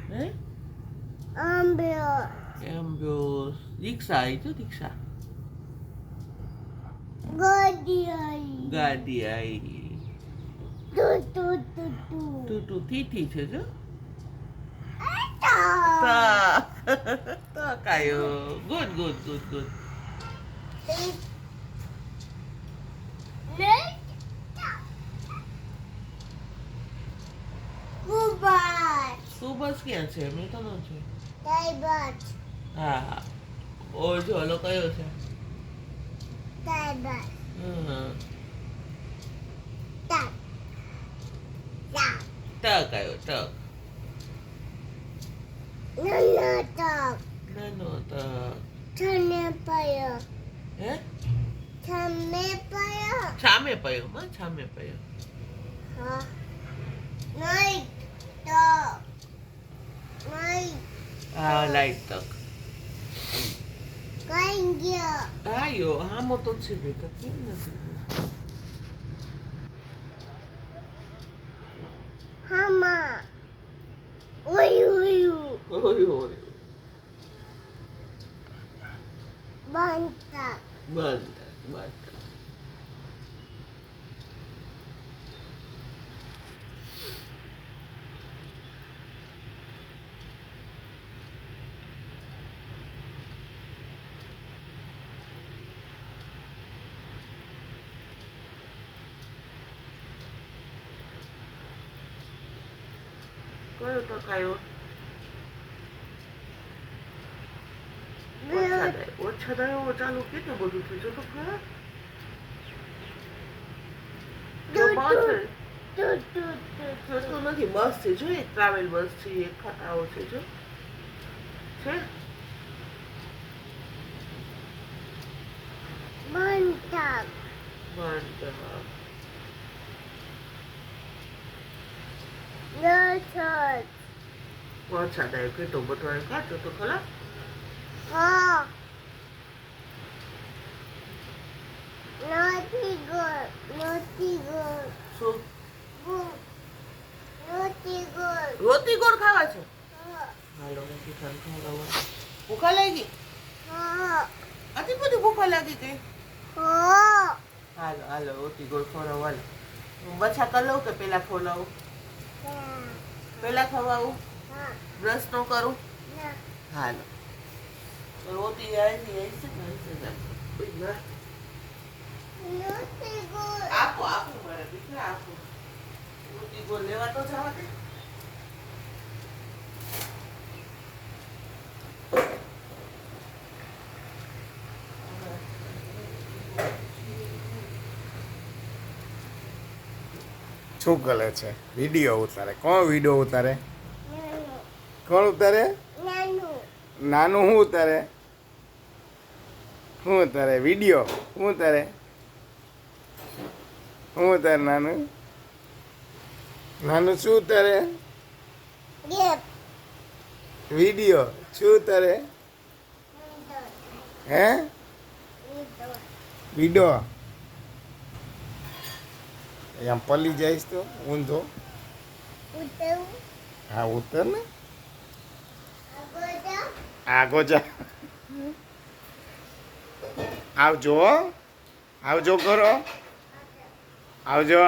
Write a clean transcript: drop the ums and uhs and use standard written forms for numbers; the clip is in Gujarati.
હે એમ્બ્યુલન્સ રિક્ષા આવી તો રિક્ષા ગાડી આવી ટુ થી છે જો તક આયો ગુડ ગુડ ગુડ ગુડ સુબસ ક્યાં છે મેં તો ન છે હા ઓ જો ઓલો કયો છે ટક આવ્યો ટક નાનો ટક હે છામે પયો માં છામે પયો હા લાઈટ તક આયો હામો તો છે બેટા કેમ નથી ઓય બંધ કયો તો કયો ઓછા દાયો ચાલુ કેટલું બધું થયું જો તો ખરા તો નથી બસ છે જો એક ટ્રાવેલ બસ છે એક ખટાવો છે જો છે ઓછા દાયો કેટલો બધો આવ્યો કાચો તો ખરા રોટી ગોળ ખાવા છે હાલો કિસાન ખાવા ભૂખા લાગી આટલી બધી ભૂખા લાગી ગઈ હાલો હાલો રોટી ગોળ ખવડાવો હાલો હું બચ્છા કરી લઉં કે પેલા ખવડાવું પેલા ખવડાવું બ્રશ ન કરું હાલો રોટી આવી આપો મારા દીકરા આપો રોટી ગોળ લેવા તો જવા દે શું કરે છે વિડીયો ઉતારે કોણ વિડીયો ઉતારે કોણ ઉતારે નાનું શું ઉતારે વિડીયો શું ઉતારે નાનું શું ઉતારે વિડીયો શું ઉતારે હે વિડીયો આમ પલી જઈશ તો ઊંધો હા ઉતર ને આગો જા આવજો કરો આવજો